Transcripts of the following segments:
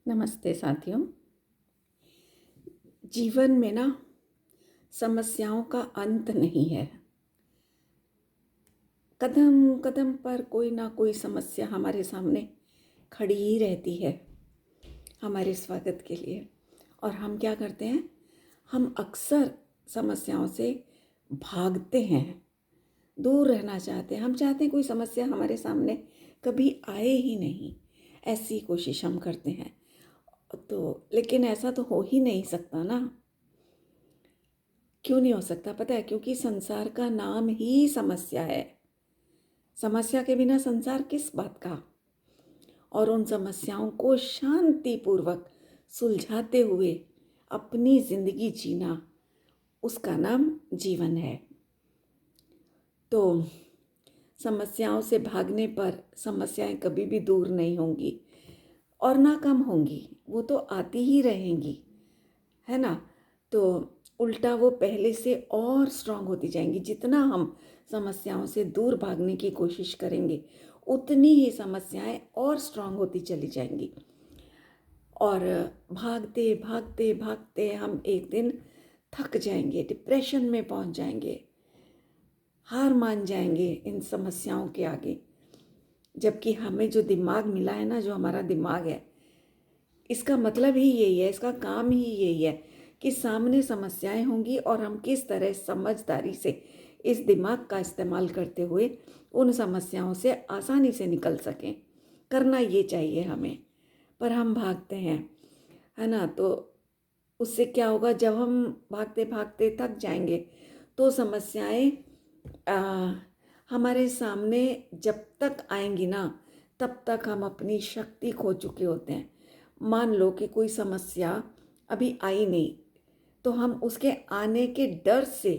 नमस्ते साथियों। जीवन में ना समस्याओं का अंत नहीं है। कदम कदम पर कोई ना कोई समस्या हमारे सामने खड़ी ही रहती है हमारे स्वागत के लिए। और हम क्या करते हैं, हम अक्सर समस्याओं से भागते हैं, दूर रहना चाहते हैं। हम चाहते हैं कोई समस्या हमारे सामने कभी आए ही नहीं, ऐसी कोशिश हम करते हैं। तो लेकिन ऐसा तो हो ही नहीं सकता ना। क्यों नहीं हो सकता पता है? क्योंकि संसार का नाम ही समस्या है। समस्या के बिना संसार किस बात का। और उन समस्याओं को शांतिपूर्वक सुलझाते हुए अपनी जिंदगी जीना, उसका नाम जीवन है। तो समस्याओं से भागने पर समस्याएं कभी भी दूर नहीं होंगी और ना कम होंगी, वो तो आती ही रहेंगी, है ना। तो उल्टा वो पहले से और स्ट्रांग होती जाएंगी। जितना हम समस्याओं से दूर भागने की कोशिश करेंगे, उतनी ही समस्याएं और स्ट्रांग होती चली जाएंगी। और भागते भागते भागते हम एक दिन थक जाएंगे, डिप्रेशन में पहुंच जाएंगे, हार मान जाएंगे इन समस्याओं के आगे। जबकि हमें जो दिमाग मिला है ना, जो हमारा दिमाग है, इसका मतलब ही यही है, इसका काम ही यही है कि सामने समस्याएं होंगी और हम किस तरह समझदारी से इस दिमाग का इस्तेमाल करते हुए उन समस्याओं से आसानी से निकल सकें। करना ये चाहिए हमें, पर हम भागते हैं, है ना। तो उससे क्या होगा, जब हम भागते भागते थक जाएंगे तो समस्याएं हमारे सामने जब तक आएंगी ना, तब तक हम अपनी शक्ति खो चुके होते हैं। मान लो कि कोई समस्या अभी आई नहीं, तो हम उसके आने के डर से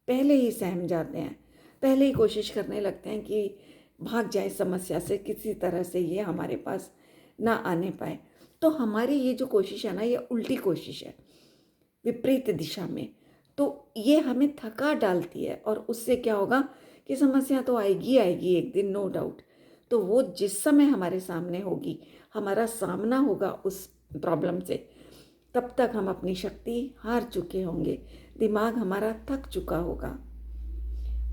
पहले ही सहम जाते हैं, पहले ही कोशिश करने लगते हैं कि भाग जाए समस्या से, किसी तरह से ये हमारे पास ना आने पाए। तो हमारी ये जो कोशिश है ना, ये उल्टी कोशिश है, विपरीत दिशा में। तो ये हमें थका डालती है और उससे क्या होगा कि समस्या तो आएगी आएगी एक दिन, नो डाउट। तो वो जिस समय हमारे सामने होगी, हमारा सामना होगा उस प्रॉब्लम से, तब तक हम अपनी शक्ति हार चुके होंगे, दिमाग हमारा थक चुका होगा।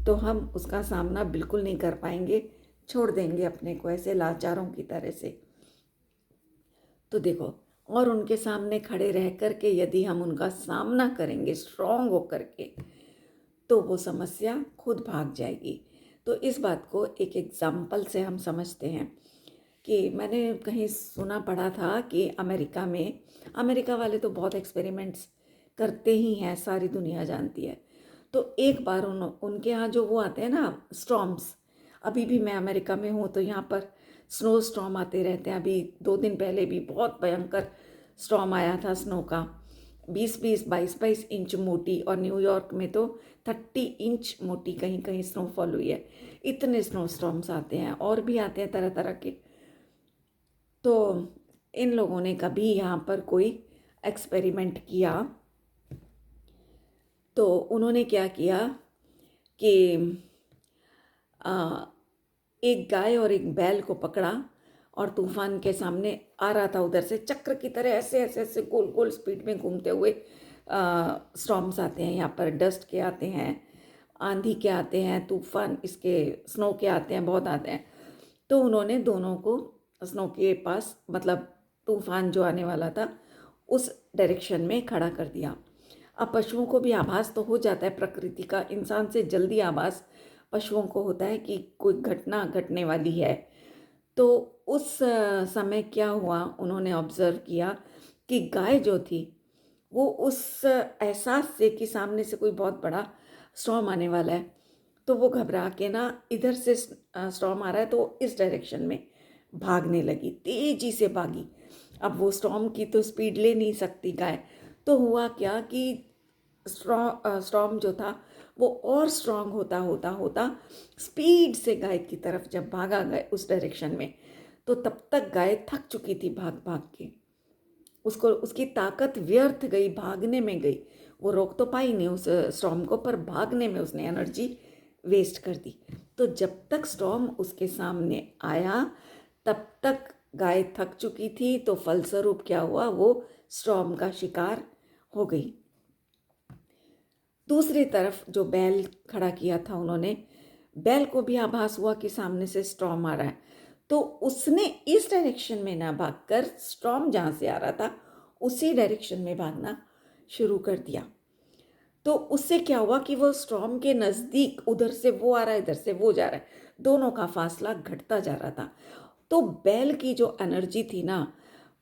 तो हम उसका सामना बिल्कुल नहीं कर पाएंगे, छोड़ देंगे अपने को ऐसे लाचारों की तरह से। तो देखो, और उनके सामने खड़े रह कर के यदि हम उनका सामना करेंगे स्ट्रांग होकर के, तो वो समस्या खुद भाग जाएगी। तो इस बात को एक एग्जाम्पल से हम समझते हैं कि मैंने कहीं सुना पढ़ा था कि अमेरिका वाले तो बहुत एक्सपेरिमेंट्स करते ही हैं, सारी दुनिया जानती है। तो एक बार उनके यहाँ जो वो आते हैं ना स्टॉर्म्स, अभी भी मैं अमेरिका में हूँ तो यहाँ पर स्नो स्टॉर्म आते रहते हैं। अभी 2 दिन पहले भी बहुत भयंकर स्टॉर्म आया था स्नो का, 20-20 22-22 इंच मोटी, और न्यूयॉर्क में तो 30 इंच मोटी कहीं कहीं स्नोफॉल हुई है। इतने स्नो स्टॉर्म्स आते हैं, और भी आते हैं तरह तरह के। तो इन लोगों ने कभी यहाँ पर कोई एक्सपेरिमेंट किया, तो उन्होंने क्या किया कि एक गाय और एक बैल को पकड़ा और तूफान के सामने आ रहा था, उधर से चक्र की तरह ऐसे ऐसे ऐसे गोल गोल स्पीड में घूमते हुए स्टॉर्म्स आते हैं यहाँ पर, डस्ट के आते हैं, आंधी के आते हैं, तूफान इसके स्नो के आते हैं, बहुत आते हैं। तो उन्होंने दोनों को स्नो के पास, मतलब तूफान जो आने वाला था उस डायरेक्शन में खड़ा कर दिया। अब पशुओं को भी आभास तो हो जाता है प्रकृति का, इंसान से जल्दी आभास पशुओं को होता है कि कोई घटना घटने वाली है। तो उस समय क्या हुआ, उन्होंने ऑब्जर्व किया कि गाय जो थी वो उस एहसास से कि सामने से कोई बहुत बड़ा स्टॉर्म आने वाला है, तो वो घबरा के ना, इधर से स्टॉर्म आ रहा है तो इस डायरेक्शन में भागने लगी, तेजी से भागी। अब वो स्टॉर्म की तो स्पीड ले नहीं सकती गाय, तो हुआ क्या कि स्टॉर्म जो था वो और स्ट्रांग होता होता होता स्पीड से गाय की तरफ जब भागा गए उस डायरेक्शन में, तो तब तक गाय थक चुकी थी भाग भाग के, उसको उसकी ताकत व्यर्थ गई, भागने में गई। वो रोक तो पाई नहीं उस स्टॉर्म को, पर भागने में उसने एनर्जी वेस्ट कर दी। तो जब तक स्टॉर्म उसके सामने आया, तब तक गाय थक चुकी थी, तो फलस्वरूप क्या हुआ, वो स्टॉर्म का शिकार हो गई। दूसरी तरफ जो बैल खड़ा किया था उन्होंने, बैल को भी आभास हुआ कि सामने से स्टॉर्म आ रहा है, तो उसने इस डायरेक्शन में ना भागकर स्टॉर्म जहाँ से आ रहा था उसी डायरेक्शन में भागना शुरू कर दिया। तो उससे क्या हुआ कि वो स्टॉर्म के नज़दीक, उधर से वो आ रहा है, इधर से वो जा रहा है, दोनों का फासला घटता जा रहा था। तो बैल की जो एनर्जी थी ना,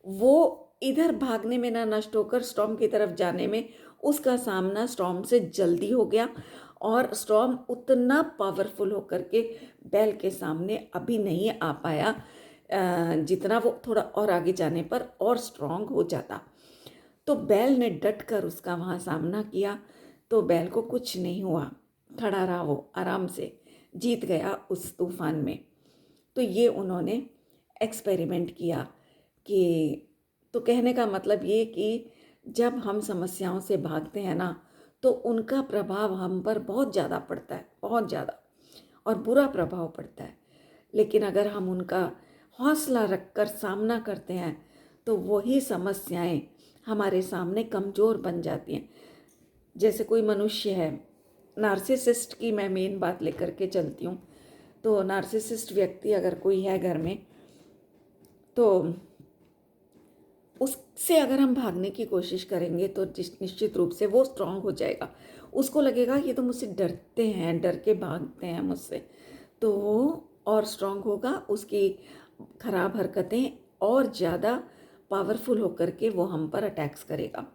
वो इधर भागने में ना नष्ट होकर स्टॉर्म की तरफ जाने में उसका सामना स्टॉर्म से जल्दी हो गया, और स्टॉर्म उतना पावरफुल होकर के बैल के सामने अभी नहीं आ पाया, जितना वो थोड़ा और आगे जाने पर और स्ट्रांग हो जाता। तो बैल ने डट कर उसका वहाँ सामना किया, तो बैल को कुछ नहीं हुआ, खड़ा रहा, वो आराम से जीत गया उस तूफान में। तो ये उन्होंने एक्सपेरिमेंट किया कि, तो कहने का मतलब ये कि जब हम समस्याओं से भागते हैं ना, तो उनका प्रभाव हम पर बहुत ज़्यादा पड़ता है, बहुत ज़्यादा, और बुरा प्रभाव पड़ता है। लेकिन अगर हम उनका हौसला रखकर सामना करते हैं, तो वही समस्याएं हमारे सामने कमज़ोर बन जाती हैं। जैसे कोई मनुष्य है, नार्सिसिस्ट की मैं मेन बात लेकर के चलती हूँ। तो नार्सिसिस्ट व्यक्ति अगर कोई है घर में, तो उससे अगर हम भागने की कोशिश करेंगे तो निश्चित रूप से वो स्ट्रांग हो जाएगा। उसको लगेगा ये तो मुझसे डरते हैं, डर के भागते हैं मुझसे, तो वो और स्ट्रांग होगा, उसकी खराब हरकतें और ज़्यादा पावरफुल होकर के वो हम पर अटैक्स करेगा।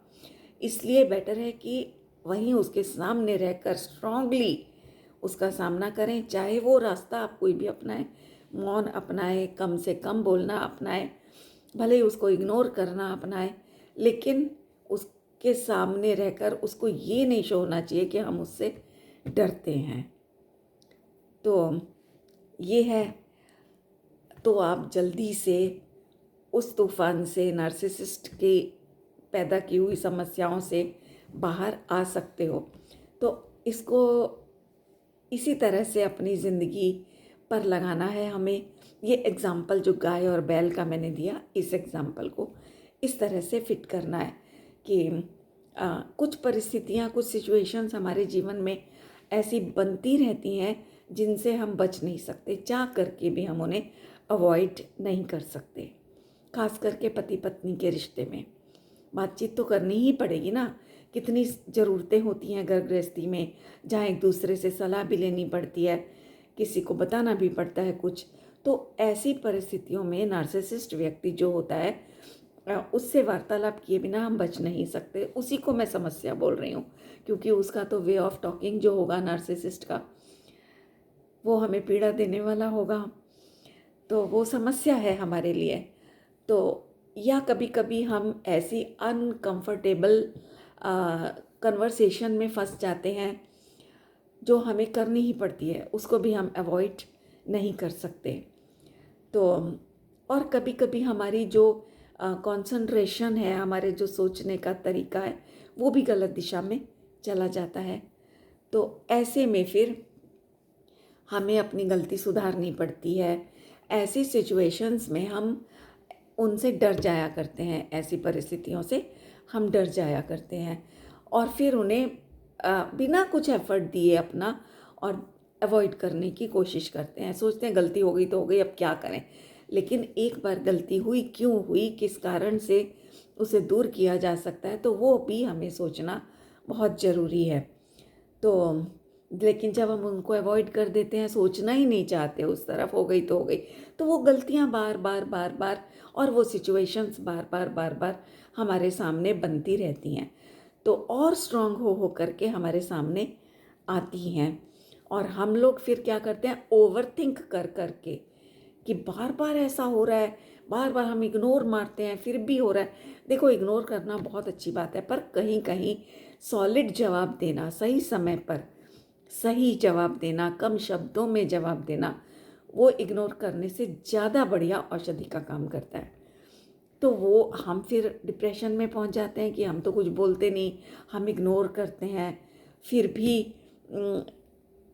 इसलिए बेटर है कि वहीं उसके सामने रहकर स्ट्रांगली उसका सामना करें, चाहे वो रास्ता आप कोई भी अपनाएं, मौन अपनाएं, कम से कम बोलना अपनाएं, भले ही उसको इग्नोर करना अपनाएं, लेकिन उसके सामने रहकर उसको ये नहीं शो होना चाहिए कि हम उससे डरते हैं। तो ये है, तो आप जल्दी से उस तूफान से, नार्सिसिस्ट की पैदा की हुई समस्याओं से बाहर आ सकते हो। तो इसको इसी तरह से अपनी ज़िंदगी पर लगाना है हमें। ये एग्ज़ाम्पल जो गाय और बैल का मैंने दिया, इस एग्ज़ाम्पल को इस तरह से फिट करना है कि कुछ परिस्थितियाँ, कुछ सिचुएशंस हमारे जीवन में ऐसी बनती रहती हैं जिनसे हम बच नहीं सकते, चाह करके भी हम उन्हें अवॉइड नहीं कर सकते। खास करके पति पत्नी के रिश्ते में बातचीत तो करनी ही पड़ेगी ना। कितनी ज़रूरतें होती हैं घर गृहस्थी में, जहाँ एक दूसरे से सलाह भी लेनी पड़ती है, किसी को बताना भी पड़ता है कुछ। तो ऐसी परिस्थितियों में नार्सिसिस्ट व्यक्ति जो होता है, उससे वार्तालाप किए बिना हम बच नहीं सकते। उसी को मैं समस्या बोल रही हूँ, क्योंकि उसका तो वे ऑफ टॉकिंग जो होगा नार्सिसिस्ट का, वो हमें पीड़ा देने वाला होगा, तो वो समस्या है हमारे लिए। तो या कभी कभी हम ऐसी अनकंफर्टेबल कन्वर्सेशन में फंस जाते हैं जो हमें करनी ही पड़ती है, उसको भी हम अवॉइड नहीं कर सकते। तो और कभी कभी हमारी जो कंसंट्रेशन है, हमारे जो सोचने का तरीका है, वो भी गलत दिशा में चला जाता है। तो ऐसे में फिर हमें अपनी गलती सुधारनी पड़ती है। ऐसी सिचुएशंस में हम उनसे डर जाया करते हैं, ऐसी परिस्थितियों से हम डर जाया करते हैं, और फिर उन्हें बिना कुछ एफर्ट दिए अपना और अवॉइड करने की कोशिश करते हैं। सोचते हैं गलती हो गई तो हो गई, अब क्या करें। लेकिन एक बार गलती हुई, क्यों हुई, किस कारण से उसे दूर किया जा सकता है, तो वो भी हमें सोचना बहुत ज़रूरी है। तो लेकिन जब हम उनको अवॉइड कर देते हैं, सोचना ही नहीं चाहते उस तरफ, हो गई तो हो गई, तो वो गलतियां बार बार बार बार और वो सिचुएशंस बार बार बार बार हमारे सामने बनती रहती हैं, तो और स्ट्रांग हो करके हमारे सामने आती हैं। और हम लोग फिर क्या करते हैं, ओवर थिंक कर करके कि बार बार ऐसा हो रहा है, बार बार हम इग्नोर मारते हैं फिर भी हो रहा है। देखो, इग्नोर करना बहुत अच्छी बात है, पर कहीं कहीं सॉलिड जवाब देना, सही समय पर सही जवाब देना, कम शब्दों में जवाब देना, वो इग्नोर करने से ज़्यादा बढ़िया औषधि का काम करता है। तो वो हम फिर डिप्रेशन में पहुंच जाते हैं कि हम तो कुछ बोलते नहीं, हम इग्नोर करते हैं, फिर भी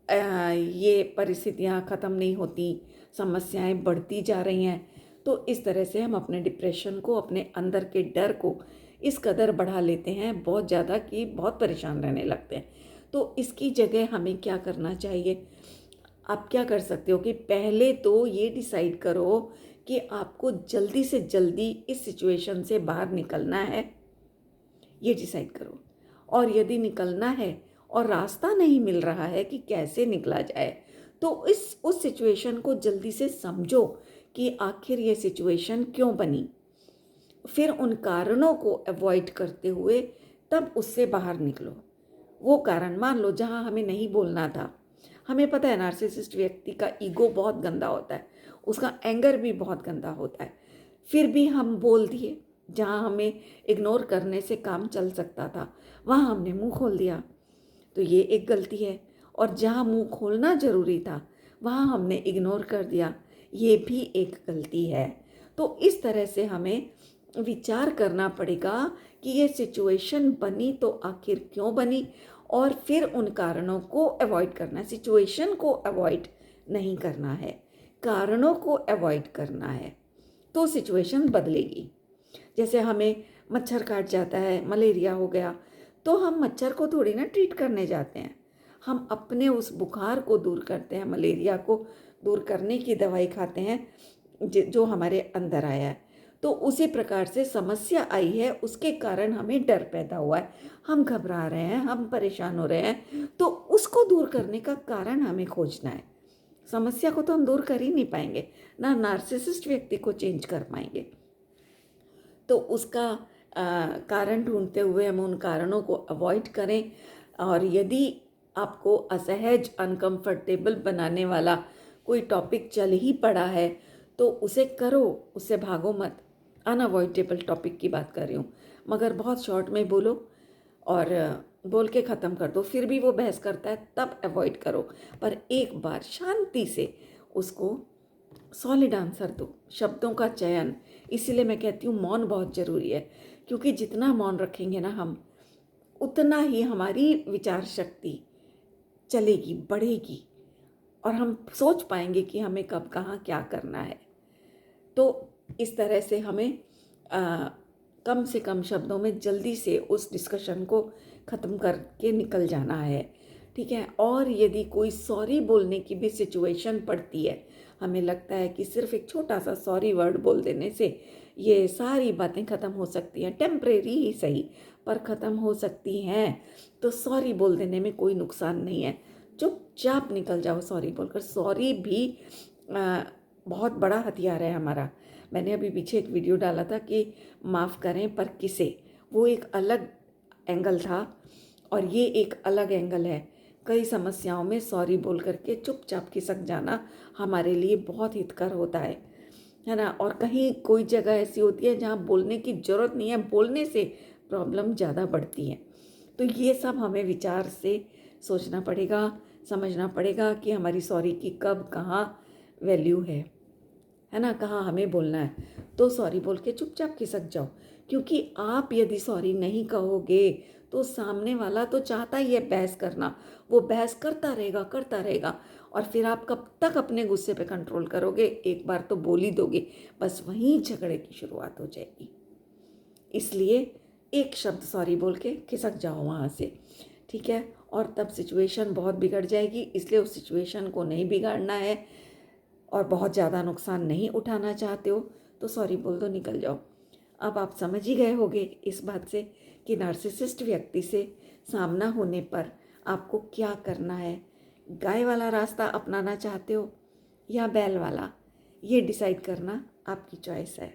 ये परिस्थितियां ख़त्म नहीं होती, समस्याएं बढ़ती जा रही हैं। तो इस तरह से हम अपने डिप्रेशन को, अपने अंदर के डर को इस कदर बढ़ा लेते हैं बहुत ज़्यादा कि बहुत परेशान रहने लगते हैं। तो इसकी जगह हमें क्या करना चाहिए? आप क्या कर सकते हो कि पहले तो ये डिसाइड करो कि आपको जल्दी से जल्दी इस सिचुएशन से बाहर निकलना है, ये डिसाइड करो। और यदि निकलना है और रास्ता नहीं मिल रहा है कि कैसे निकला जाए, तो उस सिचुएशन को जल्दी से समझो कि आखिर ये सिचुएशन क्यों बनी। फिर उन कारणों को अवॉइड करते हुए तब उससे बाहर निकलो। वो कारण, मान लो जहाँ हमें नहीं बोलना था, हमें पता है नार्सिसिस्ट व्यक्ति का ईगो बहुत गंदा होता है, उसका एंगर भी बहुत गंदा होता है, फिर भी हम बोल दिए। जहाँ हमें इग्नोर करने से काम चल सकता था, वहाँ हमने मुंह खोल दिया, तो ये एक गलती है। और जहाँ मुंह खोलना ज़रूरी था, वहाँ हमने इग्नोर कर दिया, ये भी एक गलती है। तो इस तरह से हमें विचार करना पड़ेगा कि ये सिचुएशन बनी तो आखिर क्यों बनी, और फिर उन कारणों को अवॉइड करना है। सिचुएशन को अवॉइड नहीं करना है, कारणों को अवॉइड करना है, तो सिचुएशन बदलेगी। जैसे हमें मच्छर काट जाता है, मलेरिया हो गया, तो हम मच्छर को थोड़ी ना ट्रीट करने जाते हैं, हम अपने उस बुखार को दूर करते हैं, मलेरिया को दूर करने की दवाई खाते हैं जो हमारे अंदर आया है। तो उसी प्रकार से समस्या आई है, उसके कारण हमें डर पैदा हुआ है, हम घबरा रहे हैं, हम परेशान हो रहे हैं, तो उसको दूर करने का कारण हमें खोजना है। समस्या को तो हम दूर कर ही नहीं पाएंगे, ना नार्सिसिस्ट व्यक्ति को चेंज कर पाएंगे। तो उसका कारण ढूंढते हुए हम उन कारणों को अवॉइड करें। और यदि आपको असहज, अनकंफर्टेबल बनाने वाला कोई टॉपिक चल ही पड़ा है, तो उसे करो, उससे भागो मत। अनअवॉइडेबल टॉपिक की बात कर रही हूँ, मगर बहुत शॉर्ट में बोलो और बोल के ख़त्म कर दो। फिर भी वो बहस करता है, तब अवॉइड करो, पर एक बार शांति से उसको सॉलिड आंसर दो। शब्दों का चयन, इसीलिए मैं कहती हूँ मौन बहुत ज़रूरी है, क्योंकि जितना मौन रखेंगे ना हम, उतना ही हमारी विचार शक्ति चलेगी, बढ़ेगी, और हम सोच पाएंगे कि हमें कब कहाँ क्या करना है। तो इस तरह से हमें कम से कम शब्दों में जल्दी से उस डिस्कशन को ख़त्म करके निकल जाना है, ठीक है। और यदि कोई सॉरी बोलने की भी सिचुएशन पड़ती है, हमें लगता है कि सिर्फ एक छोटा सा सॉरी वर्ड बोल देने से ये सारी बातें ख़त्म हो सकती हैं, टेम्परेरी ही सही पर ख़त्म हो सकती हैं, तो सॉरी बोल देने में कोई नुकसान नहीं है। चुपचाप निकल जाओ सॉरी बोलकर। सॉरी भी बहुत बड़ा हथियार है हमारा। मैंने अभी पीछे एक वीडियो डाला था कि माफ़ करें पर किसे, वो एक अलग एंगल था और ये एक अलग एंगल है। कई समस्याओं में सॉरी बोल करके चुपचाप खिसक जाना हमारे लिए बहुत हितकर होता है ना। और कहीं कोई जगह ऐसी होती है जहाँ बोलने की ज़रूरत नहीं है, बोलने से प्रॉब्लम ज़्यादा बढ़ती है। तो ये सब हमें विचार से सोचना पड़ेगा, समझना पड़ेगा कि हमारी सॉरी की कब कहाँ वैल्यू है ना, कहाँ हमें बोलना है। तो सॉरी बोल के चुपचाप खिसक जाओ, क्योंकि आप यदि सॉरी नहीं कहोगे तो सामने वाला तो चाहता ही है बहस करना, वो बहस करता रहेगा, और फिर आप कब तक अपने गुस्से पे कंट्रोल करोगे? एक बार तो बोल ही दोगे, बस वहीं झगड़े की शुरुआत हो जाएगी। इसलिए एक शब्द सॉरी बोल के खिसक जाओ वहाँ से, ठीक है। और तब सिचुएशन बहुत बिगड़ जाएगी, इसलिए उस सिचुएशन को नहीं बिगाड़ना है और बहुत ज़्यादा नुकसान नहीं उठाना चाहते हो, तो सॉरी बोल दो, निकल जाओ। अब आप समझ ही गए होंगे इस बात से कि नार्सिसिस्ट व्यक्ति से सामना होने पर आपको क्या करना है। गाय वाला रास्ता अपनाना चाहते हो या बैल वाला, ये डिसाइड करना आपकी चॉइस है।